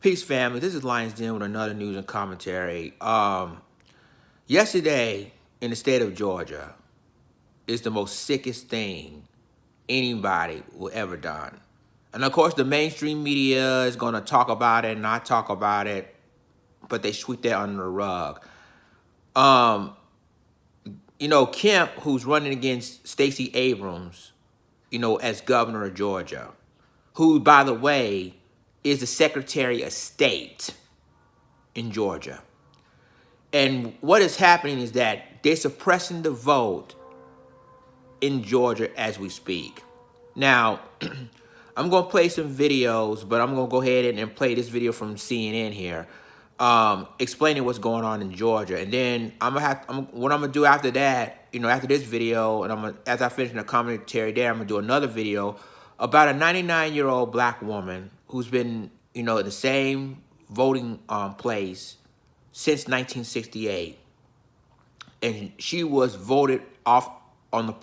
Peace, family. This is Lions Den with another news and commentary. Yesterday in the state of Georgia is the most sickest thing anybody will ever done. And of course, the mainstream media is going to talk about it and not talk about it, but they sweep that under the rug. Kemp, who's running against Stacey Abrams, as governor of Georgia, who, by the way, is the Secretary of State in Georgia. And what is happening is that they're suppressing the vote in Georgia as we speak. Now, I'm going to play some videos, but I'm going to go ahead and play this video from CNN here, explaining what's going on in Georgia. And then what I'm going to do after that, after this video, and as I finish the commentary there, I'm going to do another video about a 99-year-old black woman who's been, in the same voting place since 1968, and she was voted off on the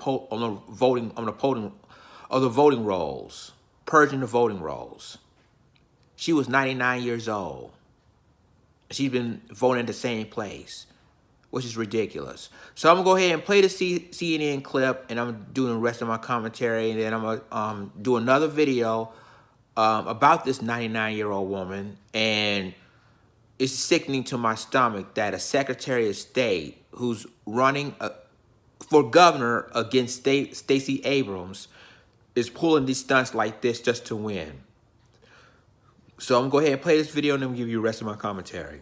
voting rolls, purging the voting rolls. She was 99 years old. She's been voting in the same place, which is ridiculous. So I'm gonna go ahead and play the CNN clip, and I'm doing the rest of my commentary, and then I'm gonna do another video about this 99-year-old woman. And it's sickening to my stomach that a Secretary of State who's running for governor against Stacey Abrams is pulling these stunts like this just to win. So I'm going to go ahead and play this video, and then we'll give you the rest of my commentary.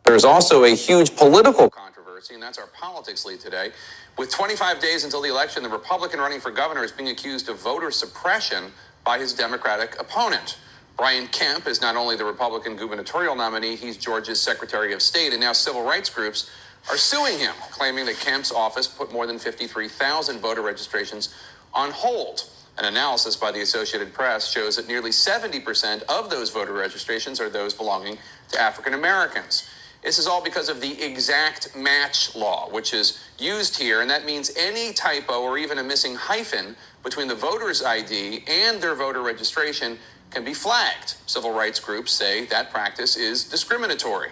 There's also a huge political controversy, and that's our politics lead today. With 25 days until the election, the Republican running for governor is being accused of voter suppression by his Democratic opponent. Brian Kemp is not only the Republican gubernatorial nominee, he's Georgia's Secretary of State, and now civil rights groups are suing him, claiming that Kemp's office put more than 53,000 voter registrations on hold. An analysis by the Associated Press shows that nearly 70% of those voter registrations are those belonging to African Americans. This is all because of the exact match law, which is used here, and that means any typo or even a missing hyphen between the voter's ID and their voter registration can be flagged. Civil rights groups say that practice is discriminatory.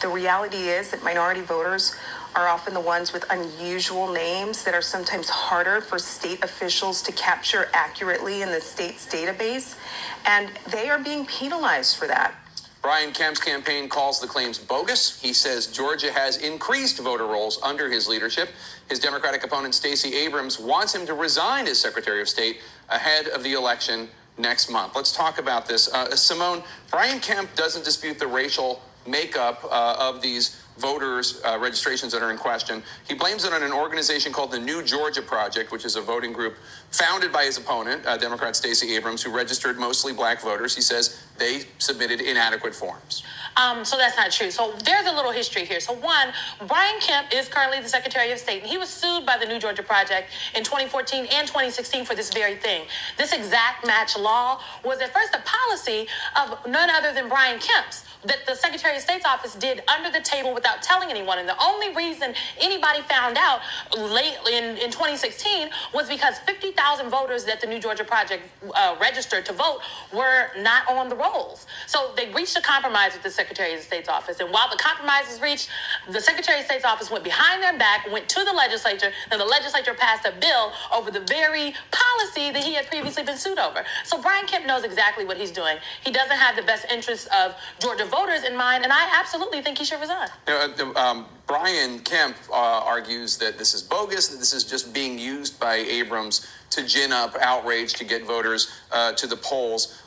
The reality is that minority voters are often the ones with unusual names that are sometimes harder for state officials to capture accurately in the state's database, and they are being penalized for that. Brian Kemp's campaign calls the claims bogus. He says Georgia has increased voter rolls under his leadership. His Democratic opponent, Stacey Abrams, wants him to resign as Secretary of State ahead of the election next month. Let's talk about this. Simone, Brian Kemp doesn't dispute the racial makeup of these voters' registrations that are in question. He blames it on an organization called the New Georgia Project, which is a voting group founded by his opponent, Democrat Stacey Abrams, who registered mostly black voters. He says they submitted inadequate forms. So that's not true. So there's a little history here. So one, Brian Kemp is currently the Secretary of State, and he was sued by the New Georgia Project in 2014 and 2016 for this very thing. This exact match law was at first a policy of none other than Brian Kemp's, that the Secretary of State's office did under the table without telling anyone. And the only reason anybody found out late in 2016 was because 50,000 voters that the New Georgia Project registered to vote were not on the rolls. So they reached a compromise with the Secretary of State's office. And while the compromise was reached, the Secretary of State's office went behind their back, went to the legislature, and the legislature passed a bill over the very policy that he had previously been sued over. So Brian Kemp knows exactly what he's doing. He doesn't have the best interests of Georgia voters in mind, and I absolutely think he should resign. Brian Kemp argues that this is bogus, that this is just being used by Abrams to gin up outrage to get voters to the polls.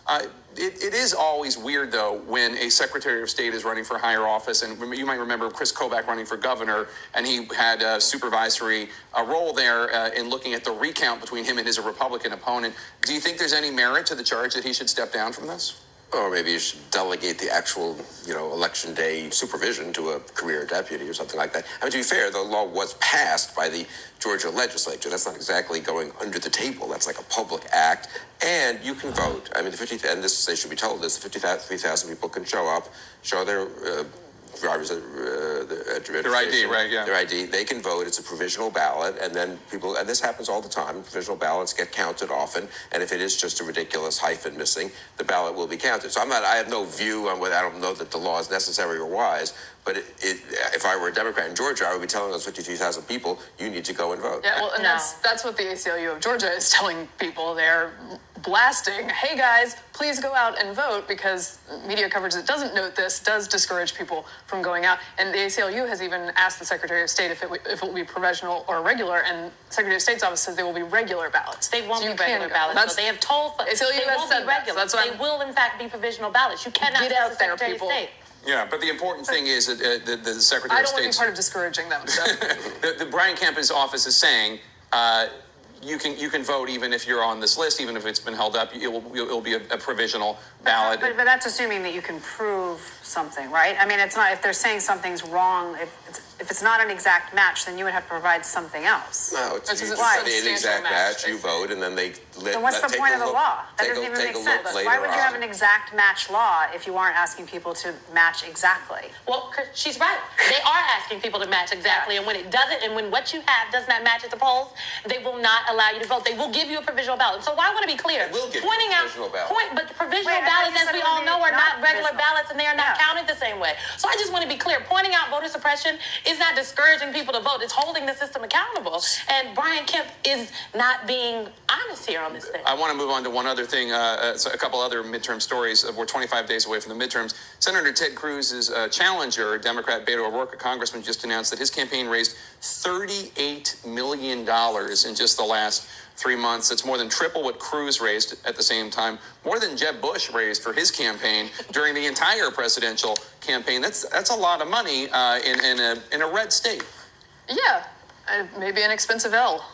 It is always weird, though, when a Secretary of State is running for higher office, and you might remember Chris Kobach running for governor, and he had a supervisory role there in looking at the recount between him and his Republican opponent. Do you think there's any merit to the charge that he should step down from this? Or maybe you should delegate the actual, election day supervision to a career deputy or something like that. I mean, to be fair, the law was passed by the Georgia legislature. That's not exactly going under the table. That's like a public act, and you can vote. I mean, and this, they should be told this, 53,000 people can show up, show their driver's Their ID, right? Yeah. Their ID. They can vote. It's a provisional ballot, and then people. And this happens all the time. Provisional ballots get counted often, and if it is just a ridiculous hyphen missing, the ballot will be counted. So I have no view on whether. I don't know that the law is necessary or wise. But if I were a Democrat in Georgia, I would be telling those 53,000 people, you need to go and vote. Yeah, well, and that's what the ACLU of Georgia is telling people. They're blasting, hey guys, please go out and vote, because media coverage that doesn't note this does discourage people from going out. And the ACLU has even asked the Secretary of State if it will be provisional or regular, and the Secretary of State's office says they will be regular ballots. They won't So be regular ballots. So they have told ACLU they has won't said be that, regular. so that's They will in fact be provisional ballots. You cannot Get ask out the there, Secretary people. of State. Yeah, but the important thing is that the Secretary I of don't want to be State's part of discouraging them. So. the Brian Kemp's office is saying you can vote even if you're on this list, even if it's been held up. It will be a provisional ballot. But that's assuming that you can prove something, right? I mean, it's not, if they're saying something's wrong, if it's not an exact match, then you would have to provide something else. No, it's This is you why. study an exact match, you vote, and then they Then what's the point of the law? That doesn't even make sense. Why would you have an exact match law if you aren't asking people to match exactly? Well, she's right. They are asking people to match exactly, and when it doesn't, and when what you have does not match at the polls, they will not allow you to vote. They will give you a provisional ballot. So I want to be clear. They will give you a provisional ballot. But provisional Wait, I thought ballots, you as said we it all would know, be are not not regular provisional. ballots, and they are not Yeah. counted the same way. So I just want to be clear. Pointing out voter suppression is not discouraging people to vote. It's holding the system accountable. And Brian Kemp is not being honest here on this thing. I want to move on to one other thing, so a couple other midterm stories. We're 25 days away from the midterms. Senator Ted Cruz's challenger, Democrat Beto O'Rourke, a congressman, just announced that his campaign raised $38 million in just the last 3 months. That's more than triple what Cruz raised at the same time, more than Jeb Bush raised for his campaign during the entire presidential campaign. That's a lot of money in a red state. Yeah, maybe an expensive L.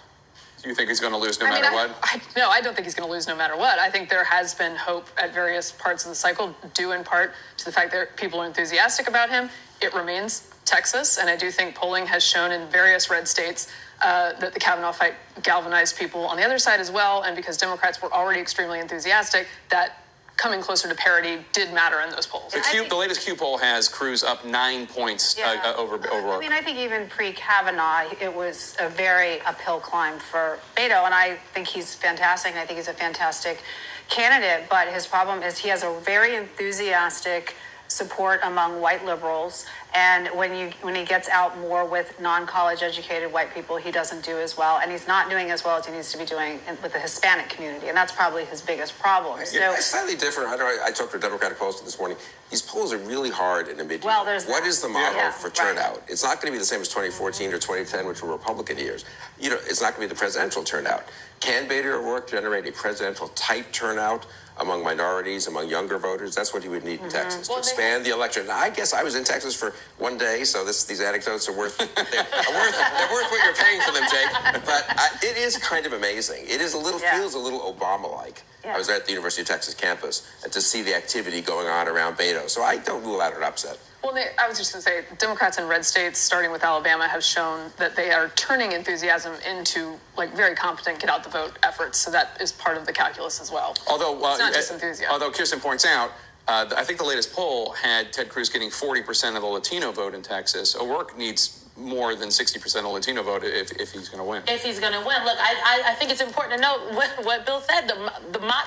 Do you think he's going to lose no matter what? No, I don't think he's going to lose no matter what. I think there has been hope at various parts of the cycle, due in part to the fact that people are enthusiastic about him. It remains Texas, and I do think polling has shown in various red states that the Kavanaugh fight galvanized people on the other side as well, and because Democrats were already extremely enthusiastic, that coming closer to parity did matter in those polls. The latest Q poll has Cruz up 9 points over O'Rourke. I mean, I think even pre-Kavanaugh, it was a very uphill climb for Beto, and I think he's fantastic, and I think he's a fantastic candidate, but his problem is he has a very enthusiastic support among white liberals, and when he gets out more with non-college educated white people, he doesn't do as well, and he's not doing as well as he needs to be doing with the Hispanic community, and that's probably his biggest problem. Yeah, it's slightly different. I talked to a Democratic pollster this morning. These polls are really hard in the midterm. Well, there's what that. is the model Yeah, for right. turnout? It's not going to be the same as 2014 or 2010, which were Republican years. It's not going to be the presidential turnout. Can Beto O'Rourke generate a presidential type turnout among minorities, among younger voters? That's what he would need in Texas to expand the election. Now, I guess I was in Texas for one day, so these anecdotes are worth they're worth what you're paying for them, Jake. But it is kind of amazing. It is feels a little Obama-like. Yeah. I was at the University of Texas campus and to see the activity going on around Beto. So I don't rule out an upset. Well, I was just going to say, Democrats in red states, starting with Alabama, have shown that they are turning enthusiasm into very competent get-out-the-vote efforts. So that is part of the calculus as well. Although, it's not just enthusiasm. Although Kirsten points out, I think the latest poll had Ted Cruz getting 40% of the Latino vote in Texas. O'Rourke needs more than 60% of the Latino vote if he's going to win. If he's going to win. Look, I think it's important to note what Bill said.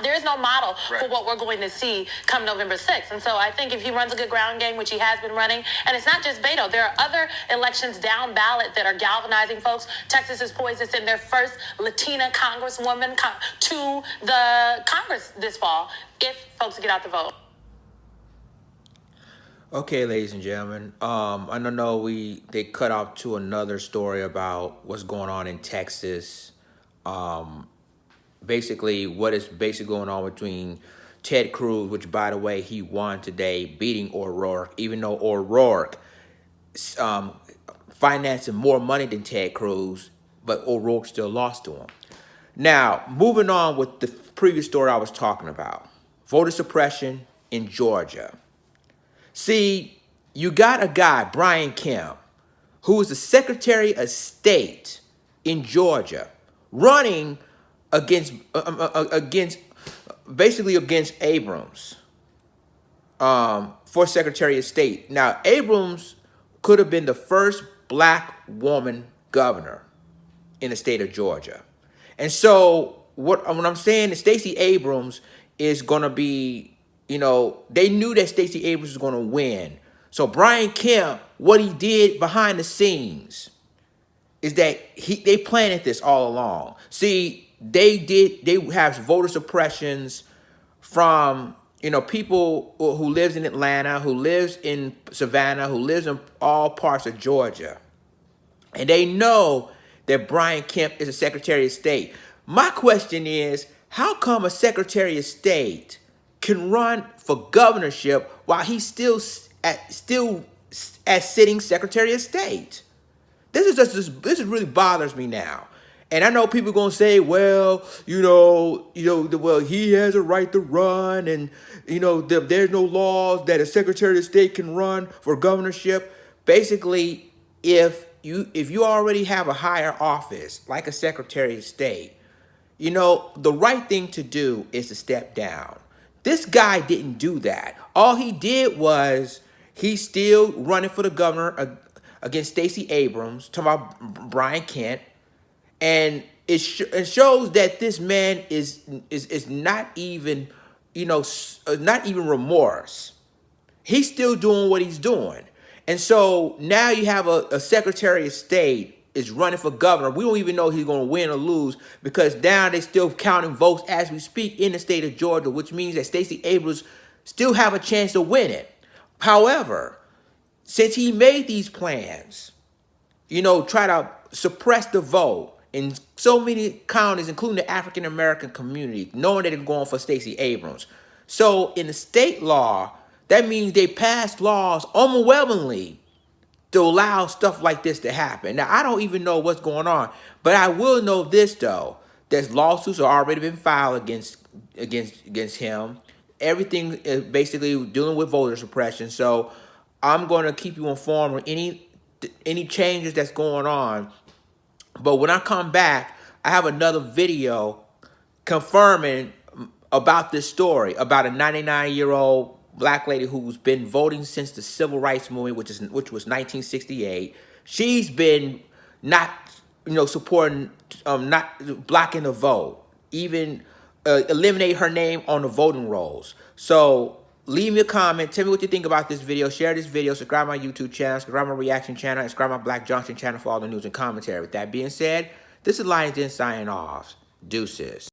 There is no model for what we're going to see come November 6th. And so I think if he runs a good ground game, which he has been running, and it's not just Beto, there are other elections down ballot that are galvanizing folks. Texas is poised to send their first Latina congresswoman to the Congress this fall if folks get out the vote. Okay, ladies and gentlemen, I don't know they cut off to another story about what's going on in Texas. Basically, what is going on between Ted Cruz, which, by the way, he won today, beating O'Rourke, even though O'Rourke financing more money than Ted Cruz, but O'Rourke still lost to him. Now, moving on with the previous story I was talking about, voter suppression in Georgia. See, you got a guy, Brian Kemp, who is the Secretary of State in Georgia, running against Abrams. for Secretary of State. Now, Abrams could have been the first black woman governor in the state of Georgia. And so what I'm saying is Stacey Abrams is going to be, they knew that Stacey Abrams was going to win. So Brian Kemp, what he did behind the scenes is that they planted this all along. See, they have voter suppressions from, people who lives in Atlanta, who lives in Savannah, who lives in all parts of Georgia. And they know that Brian Kemp is a Secretary of State. My question is, how come a Secretary of State can run for governorship while he's still as sitting Secretary of State? This really bothers me now. And I know people gonna say, well, well, he has a right to run, and there's no laws that a Secretary of State can run for governorship. Basically, if you already have a higher office like a Secretary of State, the right thing to do is to step down. This guy didn't do that. All he did was he's still running for the governor against Stacey Abrams, talking about Brian Kemp, and it shows that this man is not even not even remorse. He's still doing what he's doing, and so now you have a Secretary of State is running for governor. We don't even know if he's going to win or lose because now they're still counting votes as we speak in the state of Georgia, which means that Stacey Abrams still have a chance to win it. However, since he made these plans, try to suppress the vote in so many counties, including the African American community, knowing that they're going for Stacey Abrams. So in the state law, that means they passed laws overwhelmingly to allow stuff like this to happen. Now, I don't even know what's going on, but I will know this, though. There's lawsuits have already been filed against him. Everything is basically dealing with voter suppression. So I'm going to keep you informed of any changes that's going on. But when I come back, I have another video confirming about this story, about a 99-year-old black lady who's been voting since the Civil Rights Movement, which was 1968. She's been not, supporting, not blocking the vote, even eliminate her name on the voting rolls. So leave me a comment. Tell me what you think about this video. Share this video. Subscribe to my YouTube channel. Subscribe to my reaction channel. And subscribe to my Black Junction channel for all the news and commentary. With that being said, this is Lions Den signing off. Deuces.